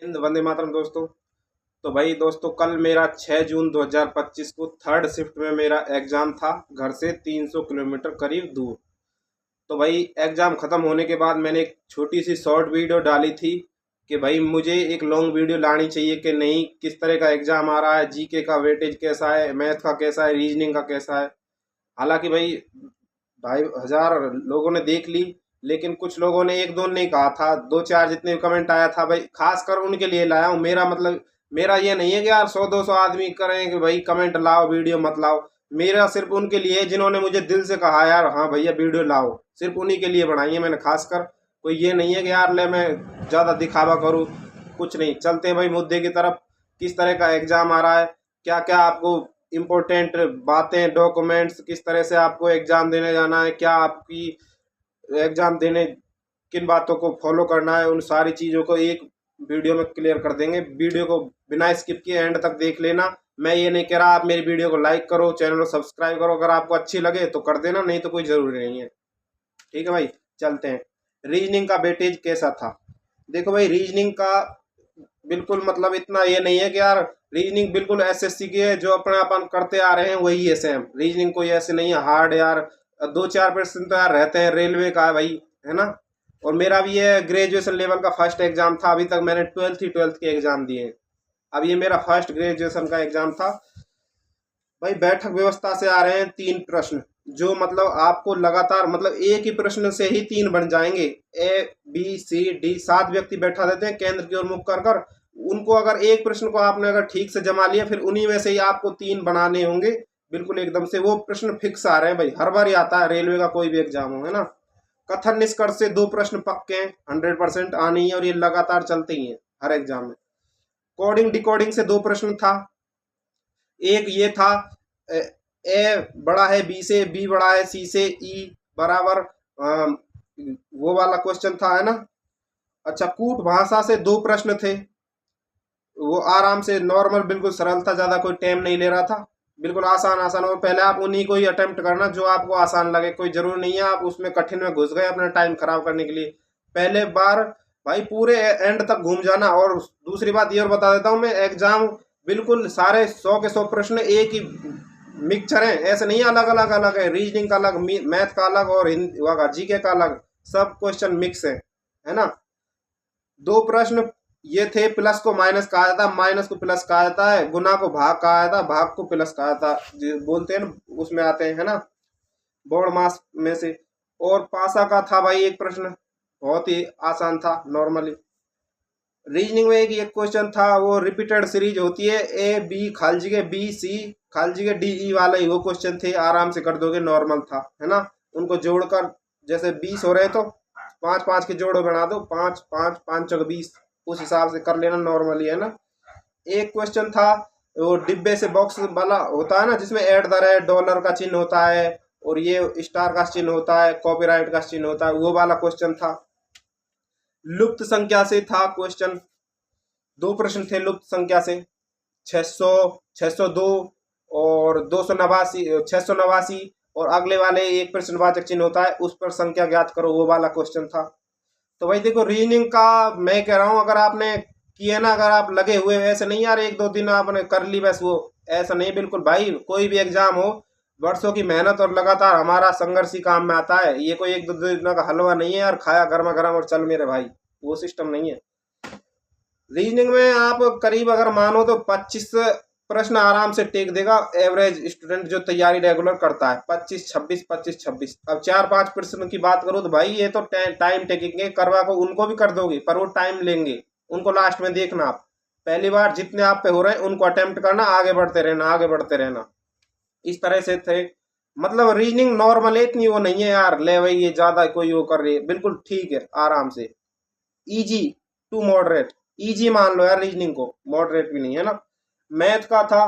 हिंद, वंदे मातरम दोस्तों। तो भाई दोस्तों, कल मेरा 6 जून 2025 को थर्ड शिफ्ट में मेरा एग्ज़ाम था, घर से 300 किलोमीटर करीब दूर। तो भाई एग्ज़ाम ख़त्म होने के बाद मैंने एक छोटी सी शॉर्ट वीडियो डाली थी कि भाई मुझे एक लॉन्ग वीडियो लानी चाहिए कि नहीं, किस तरह का एग्ज़ाम आ रहा है, जीके का वेटेज कैसा है, मैथ का कैसा है, रीजनिंग का कैसा है। हालांकि भाई 2,500 लोगों ने देख ली, लेकिन कुछ लोगों ने, एक दो ने कहा था, दो चार जितने कमेंट आया था भाई, खासकर उनके लिए लाया हूँ। मेरा मतलब, मेरा ये नहीं है कि यार 100-200 आदमी करें कि भाई कमेंट लाओ वीडियो मत लाओ। मेरा सिर्फ उनके लिए जिन्होंने मुझे दिल से कहा यार हाँ भैया वीडियो लाओ, सिर्फ उन्हीं के लिए बनाई है मैंने खासकर। कोई ये नहीं है कि यार ले मैं ज़्यादा दिखावा करूँ, कुछ नहीं। चलते हैं भाई मुद्दे की तरफ। किस तरह का एग्ज़ाम आ रहा है, क्या क्या आपको इम्पोर्टेंट बातें, डॉक्यूमेंट्स, किस तरह से आपको एग्ज़ाम देने जाना है, क्या आपकी एग्ज़ाम देने, किन बातों को फॉलो करना है, उन सारी चीज़ों को एक वीडियो में क्लियर कर देंगे। वीडियो को बिना स्किप किए एंड तक देख लेना। मैं ये नहीं कह रहा आप मेरी वीडियो को लाइक करो, चैनल को सब्सक्राइब करो, अगर आपको अच्छी लगे तो कर देना, नहीं तो कोई ज़रूरी नहीं है। ठीक है भाई, चलते हैं। रीजनिंग का वेटेज कैसा था? देखो भाई, रीजनिंग का बिल्कुल मतलब इतना ये नहीं है कि यार रीजनिंग बिल्कुल एसएससी की है, जो अपने अपन करते आ रहे हैं वही है सेम। रीजनिंग कोई ऐसे नहीं है हार्ड यार। 2-4% तो यार रहते हैं, रेलवे का है भाई, है ना। और मेरा भी ये ग्रेजुएशन लेवल का फर्स्ट एग्जाम था। अभी तक मैंने ट्वेल्थ के एग्जाम दिए हैं। अब ये मेरा फर्स्ट ग्रेजुएशन का एग्जाम था भाई। बैठक व्यवस्था से आ रहे हैं 3 प्रश्न, जो मतलब आपको लगातार, मतलब एक ही प्रश्न से ही 3 बन जाएंगे। A B C D 7 व्यक्ति बैठा देते हैं केंद्र की ओर मुख कर कर। उनको अगर एक प्रश्न को आपने अगर ठीक से जमा लिया, फिर उन्हीं में से ही आपको 3 बनाने होंगे। बिल्कुल एकदम से वो प्रश्न फिक्स आ रहे हैं भाई, हर बार ही आता है, रेलवे का कोई भी एग्जाम हो, है ना। कथन निष्कर्ष से 2 प्रश्न पक्के हैं, 100% आनी है, और ये लगातार चलते ही हैं हर एग्जाम में। कोडिंग डिकोडिंग से 2 प्रश्न था। एक ये था, ए बड़ा है बी से, बी बड़ा है सी से, ई बराबर वो वाला क्वेश्चन था, है ना। अच्छा, कूट भाषा से 2 प्रश्न थे। वो आराम से नॉर्मल, बिल्कुल सरल था, ज़्यादा कोई टाइम नहीं ले रहा था। बिल्कुल आसान आसान, और पहले आप उन्हीं को ही अटेम्प्ट करना जो आपको आसान लगे। कोई जरूरी नहीं है आप उसमें कठिन में घुस गए अपना टाइम खराब करने के लिए। पहले बार भाई पूरे एंड तक घूम जाना। और दूसरी बात ये और बता देता हूँ मैं, एग्जाम बिल्कुल सारे 100 के 100 प्रश्न एक ही मिक्सचर है, ऐसे नहीं अलग अलग अलग है। रीजनिंग का अलग, मैथ का अलग, और हिंदी जीके का अलग, सब क्वेश्चन मिक्स है ना। 2 प्रश्न ये थे, प्लस को माइनस कहा जाता है, माइनस को प्लस कहा जाता है, गुना को भाग कहा जाता है, भाग को प्लस कहा जाता है, जो बोलते हैं ना उसमें आते हैं, है ना, बोर्ड मास में से। और पासा का था भाई एक प्रश्न, बहुत ही आसान था नॉर्मली। रीजनिंग में एक क्वेश्चन था, वो रिपीटेड सीरीज होती है, ए बी खाली जगह बी सी खाली जगह डी ई वाला ही वो क्वेश्चन थे, आराम से कर दोगे, नॉर्मल था, है ना। उनको जोड़कर, जैसे 20 हो रहे तो 5-5 के जोड़ो बना दो, 5-5-5 × 20, उस हिसाब से कर लेना नॉर्मली, है ना। एक क्वेश्चन था, वो डिब्बे से बॉक्स वाला होता है ना, जिसमें एट द रेट डॉलर का चिन्ह होता है, और ये स्टार का चिन्ह होता है, कॉपीराइट का चिन्ह होता है, वो वाला क्वेश्चन था। लुप्त संख्या से था क्वेश्चन, 2 प्रश्न थे लुप्त संख्या से, 600, 602 और 289, 689, और अगले वाले एक प्रश्नवाचक चिन्ह होता है, उस पर संख्या ज्ञात करो, वो वाला क्वेश्चन था। तो भाई देखो, रीजनिंग का मैं कह रहा हूँ, अगर आपने किए ना, अगर आप लगे हुए, ऐसे नहीं यार 1-2 दिन आपने कर ली बस, वो ऐसा नहीं बिल्कुल भाई। कोई भी एग्जाम हो, वर्षों की मेहनत और लगातार हमारा संघर्ष ही काम में आता है। ये कोई 1-2 दिन का हलवा नहीं है यार, खाया गर्मा गर्म और चल मेरे भाई, वो सिस्टम नहीं है। रीजनिंग में आप करीब अगर मानो तो 25 प्रश्न आराम से टेक देगा एवरेज स्टूडेंट जो तैयारी रेगुलर करता है। 25-26, 25-26। अब 4-5 प्रश्न की बात करूँ तो भाई ये तो टाइम टेकिंग करवा को उनको भी कर दोगे, पर वो टाइम लेंगे, उनको लास्ट में देखना। आप पहली बार जितने आप पे हो रहे हैं उनको अटेम्प्ट करना, आगे बढ़ते रहना, आगे बढ़ते रहना, इस तरह से थे। मतलब रीजनिंग नॉर्मल है, इतनी वो नहीं है यार ले भाई ये ज्यादा कोई वो कर रही है, बिल्कुल ठीक है, आराम से। इजी टू मॉडरेट, इजी मान लो यार रीजनिंग को, मॉडरेट भी नहीं, है ना। मैथ का था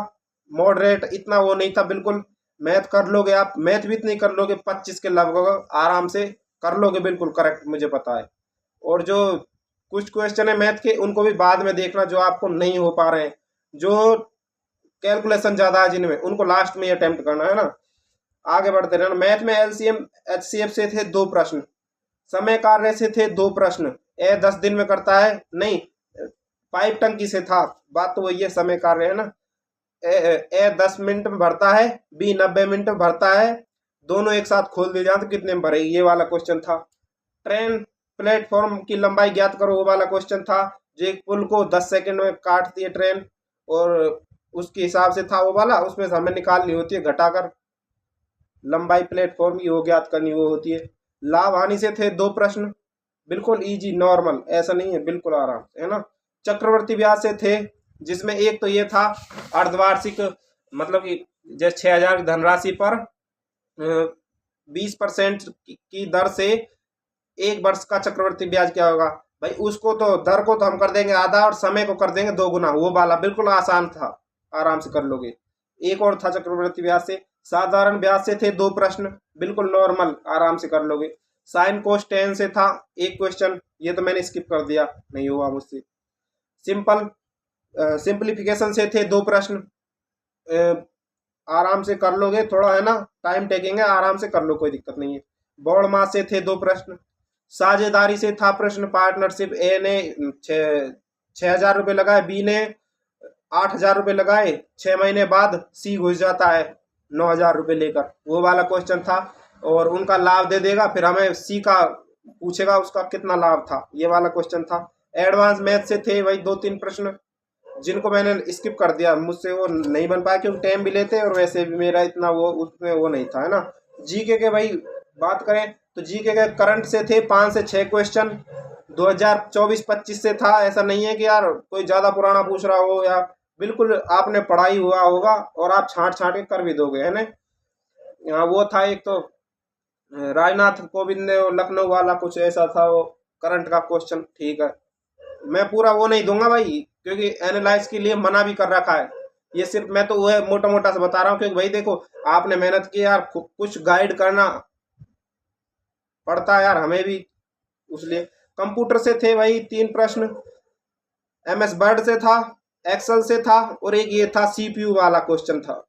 मॉडरेट, इतना वो नहीं था बिल्कुल। मैथ कर लोगे आप, मैथ भी इतनी कर लोगे, 25 के लगभग आराम से कर लोगे, बिल्कुल करेक्ट, मुझे पता है। और जो कुछ क्वेश्चन है मैथ के, उनको भी बाद में देखना, जो आपको नहीं हो पा रहे हैं, जो कैलकुलेशन ज्यादा है जिनमें, उनको लास्ट में अटेम्प्ट करना, है ना। आगे बढ़ते रहना। मैथ में एलसीएम एचसीएफ से थे 2 प्रश्न, समय कार्य से थे 2 प्रश्न। 10 दिन में करता है नहीं, पाइप टंकी से था। बात तो वही है, समय कार्य है ना। ए 10 मिनट में भरता है, बी 90 मिनट में भरता है, दोनों एक साथ खोल दिए जाए तो कितने में भरेगी, ये वाला क्वेश्चन था। ट्रेन प्लेटफॉर्म की लंबाई ज्ञात करो, वो वाला क्वेश्चन था। जो एक पुल को 10 सेकंड में काटती है ट्रेन, और उसके हिसाब से था वो वाला, उसमें से हमें निकालनी होती है घटाकर लंबाई प्लेटफॉर्म की, वो ज्ञात करनी वो होती है। लाभ हानि से थे 2 प्रश्न, बिल्कुल इजी नॉर्मल, ऐसा नहीं है, बिल्कुल आराम से, है ना। चक्रवर्ती ब्याज से थे, जिसमें एक तो ये था अर्धवार्षिक, मतलब कि जैसे 6,000 की धनराशि पर 20% की दर से 1 वर्ष का चक्रवर्ती ब्याज क्या होगा। भाई उसको तो दर को तो हम कर देंगे आधा और समय को कर देंगे 2 गुना, वो वाला बिल्कुल आसान था, आराम से कर लोगे। एक और था चक्रवर्ती ब्याज से, साधारण ब्याज से थे 2 प्रश्न, बिल्कुल नॉर्मल, आराम से कर लोगे। साइन कोस टेन से था एक क्वेश्चन, ये तो मैंने स्किप कर दिया, नहीं हुआ मुझसे। सिंपलीफिकेशन से थे 2 प्रश्न, आराम से कर लोगे, थोड़ा है ना टाइम टेकिंग है, आराम से कर लो, कोई दिक्कत नहीं है। बॉड मास से थे 2 प्रश्न। साझेदारी से था प्रश्न, पार्टनरशिप, ए ने 6,000 रुपये लगाए, बी ने 8,000 रुपये लगाए, 6 महीने बाद सी घुस जाता है 9,000 रुपये लेकर, वो वाला क्वेश्चन था। और उनका लाभ दे देगा, फिर हमें सी का पूछेगा उसका कितना लाभ था, ये वाला क्वेश्चन था। एडवांस मैथ से थे वही 2-3 प्रश्न, जिनको मैंने स्किप कर दिया, मुझसे वो नहीं बन पाया क्योंकि टाइम भी लेते और वैसे भी मेरा इतना वो उसमें वो नहीं था, है ना। जीके के भाई बात करें तो जीके के करंट से थे 5 से 6 क्वेश्चन, 2024-25 से था। ऐसा नहीं है कि यार कोई ज़्यादा पुराना पूछ रहा हो, या बिल्कुल आपने पढ़ाई हुआ होगा और आप छांट छांट के कर भी दोगे, है ना। यहाँ वो था एक तो राजनाथ कोविंद ने लखनऊ वाला, कुछ ऐसा था वो करंट का क्वेश्चन, ठीक है। मैं पूरा वो नहीं दूंगा भाई, क्योंकि एनालाइज के लिए मना भी कर रखा है। ये सिर्फ मैं तो वो है मोटा मोटा से बता रहा हूँ, क्योंकि भाई देखो आपने मेहनत की यार, कुछ गाइड करना पड़ता है यार हमें भी, इसलिए। कंप्यूटर से थे वही 3 प्रश्न, MS वर्ड से था, एक्सेल से था, और एक ये था CPU वाला क्वेश्चन था,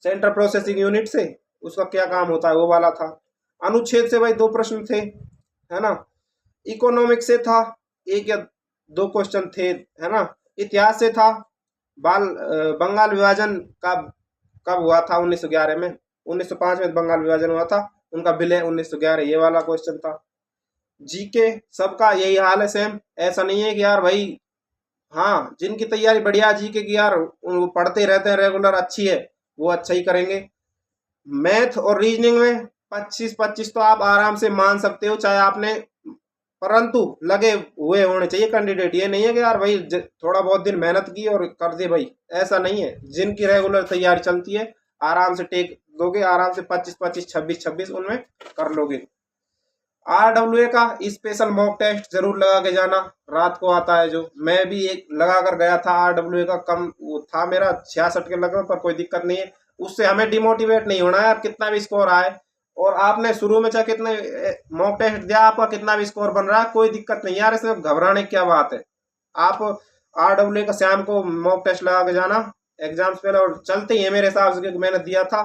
सेंट्रल प्रोसेसिंग यूनिट से, उसका क्या काम होता है वो वाला था। अनुच्छेद से भाई 2 प्रश्न थे, है ना। इकोनॉमिक से था 1 या 2 क्वेश्चन थे, है ना। इतिहास से था बंगाल विभाजन का कब हुआ था, 1911 में, 1905 में बंगाल विभाजन हुआ था, उनका विलय 1911, ये वाला क्वेश्चन था। जीके सबका यही हाल है सेम, ऐसा नहीं है कि यार भाई, हाँ जिनकी तैयारी बढ़िया जीके की यार, वो पढ़ते रहते हैं रेगुलर, अच्छी है, वो अच्छा ही करेंगे। मैथ और रीजनिंग में 25-25 तो आप आराम से मान सकते हो, चाहे आपने, परंतु लगे हुए होने चाहिए कैंडिडेट, ये नहीं है कि यार भाई थोड़ा बहुत दिन मेहनत की और कर दे भाई, ऐसा नहीं है। जिनकी रेगुलर तैयारी चलती है आराम से टेक दोगे, आराम से 25-25, 26-26 उनमें कर लोगे। RWA का स्पेशल मॉक टेस्ट जरूर लगा के जाना, रात को आता है जो, मैं भी एक लगा कर गया था RWA का, कम वो था मेरा 66 के लगभग, पर कोई दिक्कत नहीं है, उससे हमें डिमोटिवेट नहीं होना है यार, कितना भी स्कोर आए। और आपने शुरू में चाहे कितने मॉक टेस्ट दिया, आपका कितना भी स्कोर बन रहा है, कोई दिक्कत नहीं यार, इसमें घबराने की क्या बात है। आप RWA का शाम को मॉक टेस्ट लगा के जाना एग्जाम्स पहले, और चलते ही है मेरे हिसाब से, क्योंकि मैंने दिया था,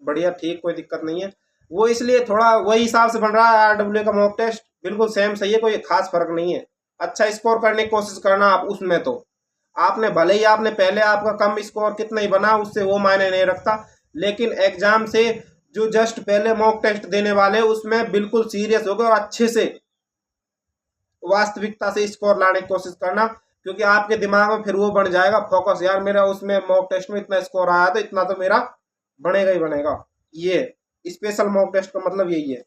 बढ़िया ठीक, कोई दिक्कत नहीं है। वो इसलिए थोड़ा वही हिसाब से बन रहा है, RWA का मॉक टेस्ट बिल्कुल सेम सही है, कोई खास फर्क नहीं है। अच्छा स्कोर करने की कोशिश करना आप उसमें, तो आपने भले ही आपने पहले आपका कम स्कोर कितना ही बना, उससे वो मायने नहीं रखता, लेकिन एग्जाम से जो जस्ट पहले मॉक टेस्ट देने वाले, उसमें बिल्कुल सीरियस होकर और अच्छे से वास्तविकता से स्कोर लाने की कोशिश करना, क्योंकि आपके दिमाग में फिर वो बन जाएगा फोकस, यार मेरा उसमें मॉक टेस्ट में इतना स्कोर आया तो इतना तो मेरा बनेगा ही बनेगा। ये स्पेशल मॉक टेस्ट का मतलब यही है।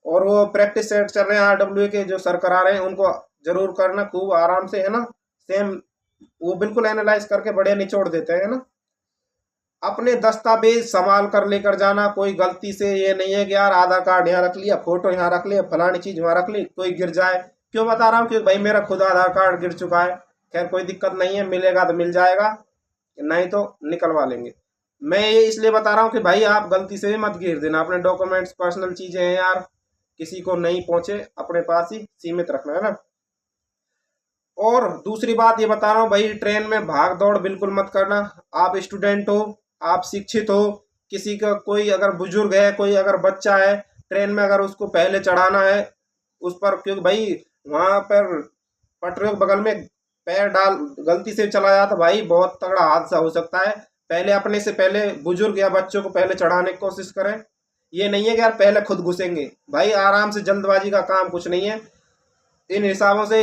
और वो प्रैक्टिस सेट चल रहे हैं RWA के जो सर करा रहे हैं, उनको जरूर करना खूब आराम से, है ना। सेम वो बिल्कुल एनालाइज करके बढ़िया निचोड़ देते हैं ना। अपने दस्तावेज संभाल कर लेकर जाना, कोई गलती से ये नहीं है कि यार आधार कार्ड यहाँ रख लिया, फोटो यहाँ रख लिया, फलानी चीज वहाँ रख ली, कोई गिर जाए। क्यों बता रहा हूँ, क्योंकि भाई मेरा खुद आधार कार्ड गिर चुका है। खैर कोई दिक्कत नहीं है, मिलेगा तो मिल जाएगा, नहीं तो निकलवा लेंगे। मैं ये इसलिए बता रहा हूँ कि भाई आप गलती से भी मत गिर देना, अपने डॉक्यूमेंट्स पर्सनल चीजें हैं यार, किसी को नहीं पहुंचे, अपने पास ही सीमित रखना, है ना। और दूसरी बात ये बता रहा हूँ भाई, ट्रेन में भाग दौड़ बिल्कुल मत करना। आप स्टूडेंट हो, आप शिक्षित हो, किसी का कोई अगर बुजुर्ग है, कोई अगर बच्चा है ट्रेन में, अगर उसको पहले चढ़ाना है उस पर, क्योंकि भाई वहां पर पटरियों के बगल में पैर डाल गलती से चला जाता भाई बहुत तगड़ा हादसा हो सकता है। पहले अपने से पहले बुजुर्ग या बच्चों को पहले चढ़ाने की कोशिश करें। ये नहीं है कि यार पहले खुद घुसेंगे, भाई आराम से, जल्दबाजी का काम कुछ नहीं है। इन हिसाबों से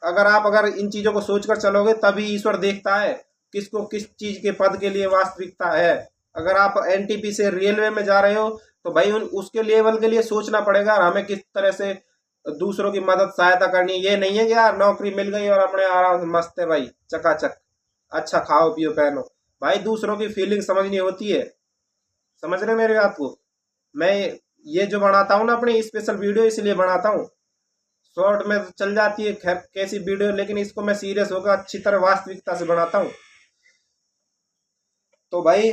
अगर इन चीज़ों को सोचकर चलोगे तभी ईश्वर देखता है किसको किस चीज़ के पद के लिए वास्तविकता है। अगर आप एनटीपी से रेलवे में जा रहे हो तो भाई उसके लेवल के लिए सोचना पड़ेगा, हमें किस तरह से दूसरों की मदद सहायता करनी है। ये नहीं है कि यार नौकरी मिल गई और अपने आराम से मस्त है भाई, चकाचक अच्छा खाओ पियो पहनो। भाई दूसरों की फीलिंग समझनी होती है, समझ रहे मेरी बात को। मैं ये जो बनाता हूँ ना अपनी स्पेशल वीडियो इसलिए बनाता हूँ, शॉर्ट में तो चल जाती है खैर कैसी वीडियो, लेकिन इसको मैं सीरियस होकर अच्छी तरह वास्तविकता से बनाता हूँ। तो भाई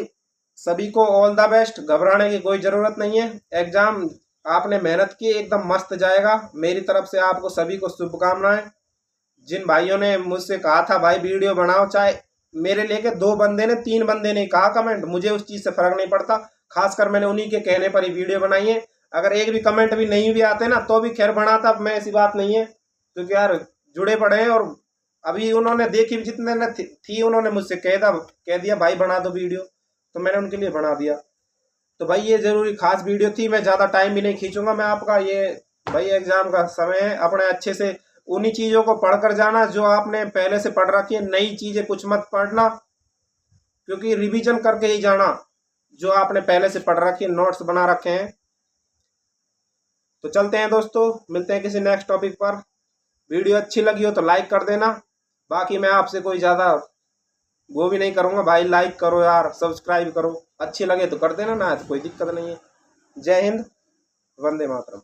सभी को ऑल द बेस्ट, घबराने की कोई ज़रूरत नहीं है। एग्ज़ाम आपने मेहनत की एकदम मस्त जाएगा। मेरी तरफ से आपको सभी को शुभकामनाएं। जिन भाइयों ने मुझसे कहा था भाई वीडियो बनाओ, चाहे मेरे लेके 2 बंदे ने 3 बंदे ने कहा कमेंट, मुझे उस चीज़ से फ़र्क नहीं पड़ता, खासकर मैंने उन्हीं के कहने पर ही वीडियो बनाई है। अगर एक भी कमेंट भी नहीं भी आते ना तो भी खैर बनाता, मैं ऐसी बात नहीं है, क्योंकि यार जुड़े पड़े हैं। और अभी उन्होंने देखी भी जितने ने थी उन्होंने मुझसे कह दिया भाई बना दो वीडियो, तो मैंने उनके लिए बना दिया। तो भाई ये ज़रूरी खास वीडियो थी, मैं ज़्यादा टाइम भी नहीं खींचूंगा मैं आपका। ये भाई एग्ज़ाम का समय है, अपने अच्छे से उन्हीं चीज़ों को पढ़कर जाना जो आपने पहले से पढ़ रखी है। नई चीज़ें कुछ मत पढ़ना, क्योंकि रिवीजन करके ही जाना जो आपने पहले से पढ़ रखी है, नोट्स बना रखे हैं। तो चलते हैं दोस्तों, मिलते हैं किसी नेक्स्ट टॉपिक पर। वीडियो अच्छी लगी हो तो लाइक कर देना। बाकी मैं आपसे कोई ज़्यादा वो भी नहीं करूँगा भाई, लाइक करो यार, सब्सक्राइब करो, अच्छी लगे तो कर देना, ना तो कोई दिक्कत नहीं है। जय हिंद, वंदे मातरम।